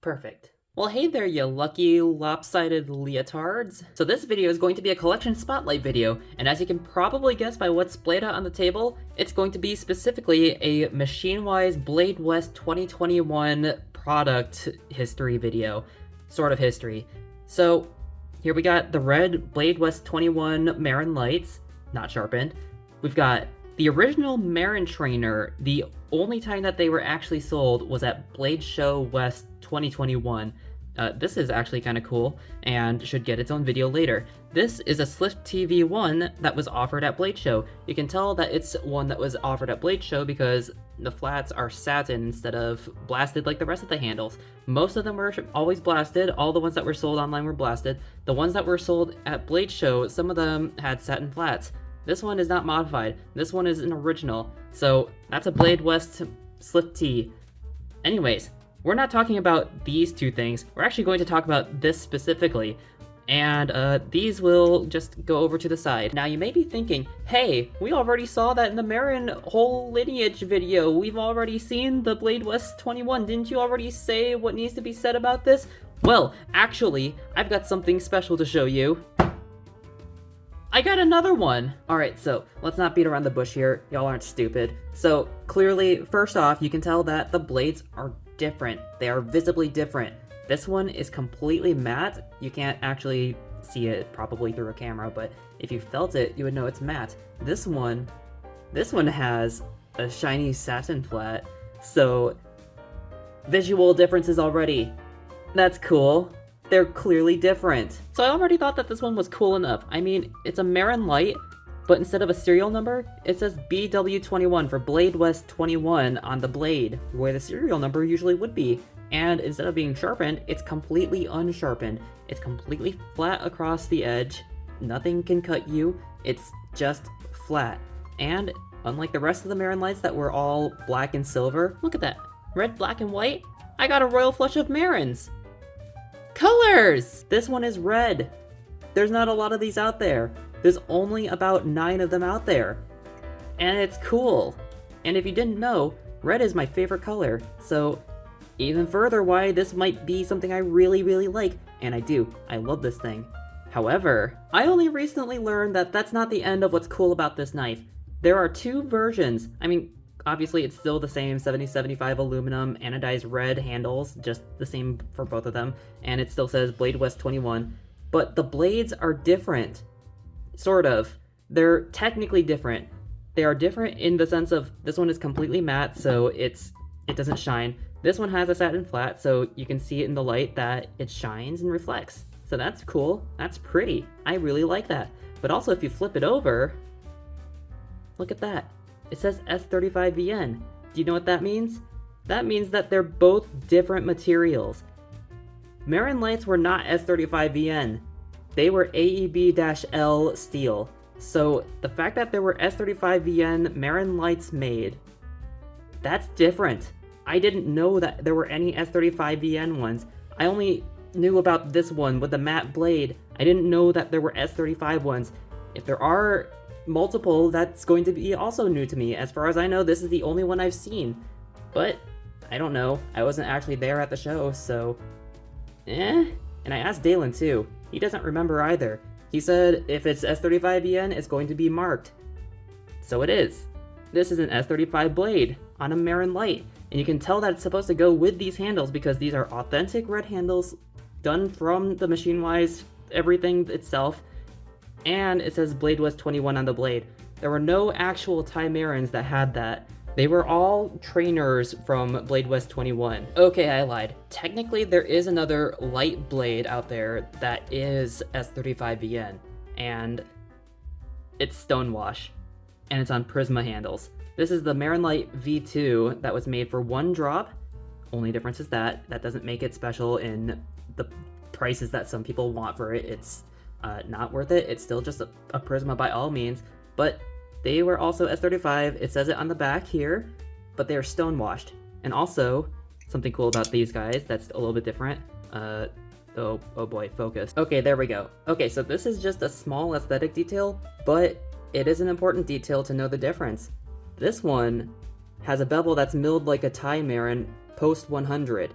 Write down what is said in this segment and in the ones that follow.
Perfect. Well, hey there, you lucky lopsided leotards. So this video is going to be a collection spotlight video, and as you can probably guess by what's splayed out on the table, it's going to be specifically a Machine-Wise Blade West 2021 product history video. Sort of history. So, here we got the red Blade West 21 Maryn lights, not sharpened. We've got the original Maryn trainer. The only time that they were actually sold was at Blade Show West 2021. This is actually kind of cool and should get its own video later. This is a Slift TV one that was offered at Blade Show. You can tell that it's one that was offered at Blade Show because the flats are satin instead of blasted like the rest of the handles. Most of them were always blasted. All the ones that were sold online were blasted. The ones that were sold at Blade Show, some of them had satin flats. This one is not modified. This one is an original. So that's a Blade West Slift T. Anyways, we're not talking about these two things. We're actually going to talk about this specifically. And these will just go over to the side. Now you may be thinking, hey, we already saw that in the Maryn whole lineage video. We've already seen the Blade West 21. Didn't you already say what needs to be said about this? Well, actually, I've got something special to show you. I got another one! Alright, so let's not beat around the bush here. Y'all aren't stupid. So clearly, first off, you can tell that the blades are different. They are visibly different. This one is completely matte. You can't actually see it probably through a camera, but if you felt it, you would know it's matte. This one has a shiny satin flat, so visual differences already. That's cool. They're clearly different. So I already thought that this one was cool enough. I mean, it's a Maryn light, but instead of a serial number, it says BW21 for Blade West 21 on the blade, where the serial number usually would be. And instead of being sharpened, it's completely unsharpened. It's completely flat across the edge. Nothing can cut you. It's just flat. And unlike the rest of the Maryn lights that were all black and silver, look at that. Red, black, and white. I got a royal flush of Maryns. Colors! This one is red. There's not a lot of these out there. There's only about 9 of them out there. And it's cool. And if you didn't know, red is my favorite color. So even further why this might be something I really, really like. And I do. I love this thing. However, I only recently learned that that's not the end of what's cool about this knife. There are 2 versions. I mean, obviously it's still the same 7075 aluminum anodized red handles, just the same for both of them, and it still says Blade West 21, but the blades are different. Sort of. They're technically different. They are different in the sense of this one is completely matte, so it doesn't shine. This one has a satin flat, so you can see it in the light that it shines and reflects. So that's cool. That's pretty. I really like that. But also if you flip it over, look at that. It says S35VN. Do you know what that means? That means that they're both different materials. Maryn lights were not S35VN. They were aeb-l steel. So the fact that there were S35VN Maryn lights made, that's different. I didn't know that there were any S35VN ones. I only knew about this one with the matte blade. I didn't know that there were S35 ones. If there are multiple, that's going to be also new to me. As far as I know, this is the only one I've seen. But I don't know. I wasn't actually there at the show, so And I asked Deylan too. He doesn't remember either. He said if it's S35VN, it's going to be marked. So it is. This is an S35 blade on a Maryn light, and you can tell that it's supposed to go with these handles because these are authentic red handles done from the Machine-Wise everything itself. And it says Blade West 21 on the blade. There were no actual Thai Maryns that had that. They were all trainers from Blade West 21. Okay, I lied. Technically, there is another light blade out there that is S35VN, and it's Stonewash, and it's on Prisma handles. This is the Maryn Light V2 that was made for 1 drop. Only difference is that doesn't make it special in the prices that some people want for it. It's not worth it. It's still just a Prisma by all means, but they were also S35. It says it on the back here, but they're stonewashed. And also, something cool about these guys that's a little bit different. Oh boy, focus. Okay, there we go. Okay, so this is just a small aesthetic detail, but it is an important detail to know the difference. This one has a bevel that's milled like a Thai Maryn post 100.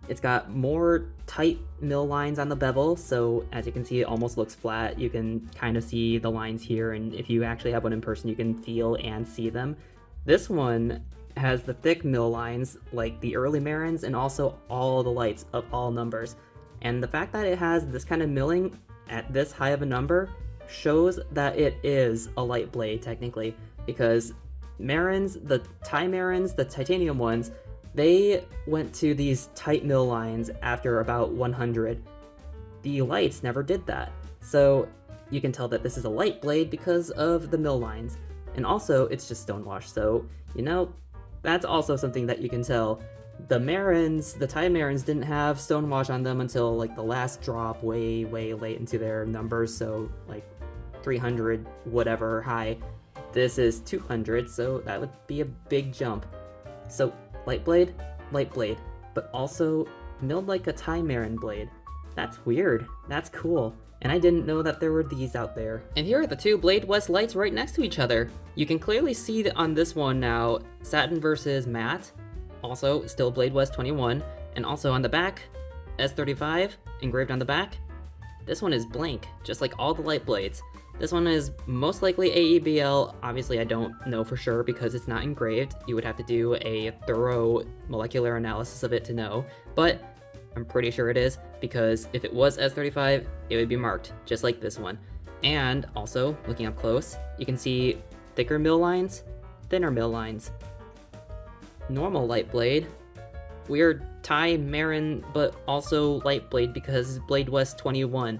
It's got more tight mill lines on the bevel, so as you can see, it almost looks flat. You can kind of see the lines here, and if you actually have one in person, you can feel and see them. This one has the thick mill lines like the early Maryns, and also all the lights of all numbers. And the fact that it has this kind of milling at this high of a number shows that it is a light blade technically, because Maryns, the Maryns, the titanium ones, they went to these tight mill lines after about 100. The lights never did that. So you can tell that this is a light blade because of the mill lines. And also, it's just stonewashed, so, you know, that's also something that you can tell. The Maryns, the Maryns didn't have stonewash on them until, like, the last drop way, way late into their numbers, so, like, 300 whatever high. This is 200, so that would be a big jump. So, light blade, but also milled like a Maryn blade. That's weird. That's cool. And I didn't know that there were these out there. And here are the two Blade West lights right next to each other. You can clearly see that on this one now, satin versus matte. Also, still Blade West 21. And also on the back, S35, engraved on the back. This one is blank, just like all the light blades. This one is most likely aeb-l. Obviously, I don't know for sure because it's not engraved. You would have to do a thorough molecular analysis of it to know, but I'm pretty sure it is, because if it was S35, it would be marked, just like this one. And also, looking up close, you can see thicker mill lines, thinner mill lines. Normal light blade. Weird Maryn, but also light blade because Blade West 21.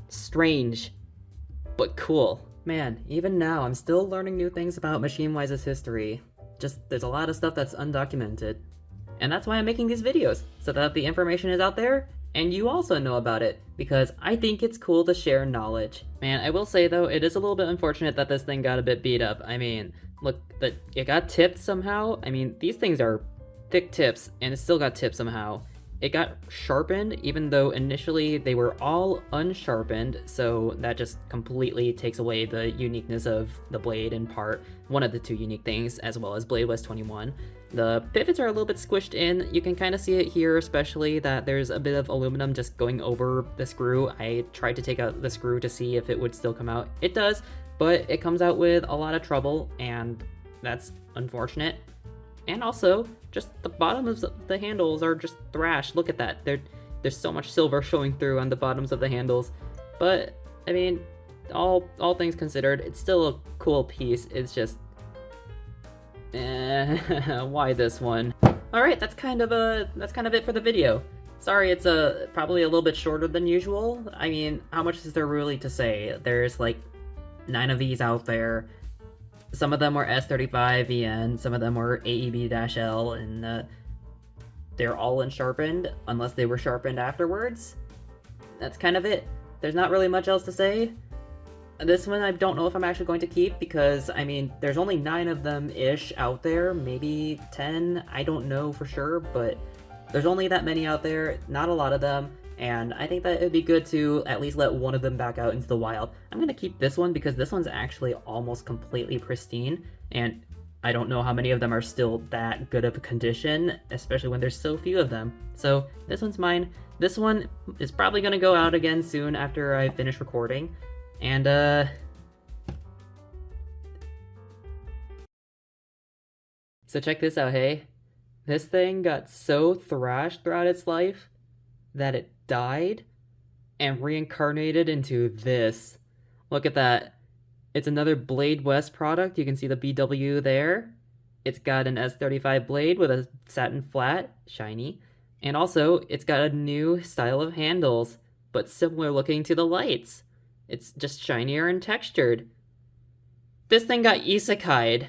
Strange, but cool. Man, even now, I'm still learning new things about Machine Wise's history. Just, there's a lot of stuff that's undocumented. And that's why I'm making these videos, so that the information is out there, and you also know about it, because I think it's cool to share knowledge. Man, I will say though, it is a little bit unfortunate that this thing got a bit beat up. I mean, look, that it got tipped somehow. I mean, these things are thick tips, and it still got tipped somehow. It got sharpened, even though initially they were all unsharpened, so that just completely takes away the uniqueness of the blade in part, one of the two unique things, as well as Blade West 21. The pivots are a little bit squished in. You can kind of see it here, especially that there's a bit of aluminum just going over the screw. I tried to take out the screw to see if it would still come out. It does, but it comes out with a lot of trouble, and that's unfortunate. And also, just the bottoms of the handles are just thrashed. Look at that. There's so much silver showing through on the bottoms of the handles. But, I mean, all things considered, it's still a cool piece. It's just, why this one? Alright, that's kind of it for the video. Sorry, it's probably a little bit shorter than usual. I mean, how much is there really to say? There's like 9 of these out there. Some of them were S35 VN, some of them were aeb-l, and they're all unsharpened, unless they were sharpened afterwards. That's kind of it. There's not really much else to say. This one I don't know if I'm actually going to keep, because, I mean, there's only 9 of them-ish out there, maybe 10, I don't know for sure, but there's only that many out there, not a lot of them. And I think that it'd be good to at least let one of them back out into the wild. I'm gonna keep this one because this one's actually almost completely pristine, and I don't know how many of them are still that good of a condition, especially when there's so few of them. So this one's mine. This one is probably gonna go out again soon after I finish recording. And so check this out, hey? This thing got so thrashed throughout its life that it died and reincarnated into this. Look at that. It's another Blade West product. You can see the BW there. It's got an S35 blade with a satin flat, shiny. And also, it's got a new style of handles, but similar looking to the lights. It's just shinier and textured. This thing got isekai'd.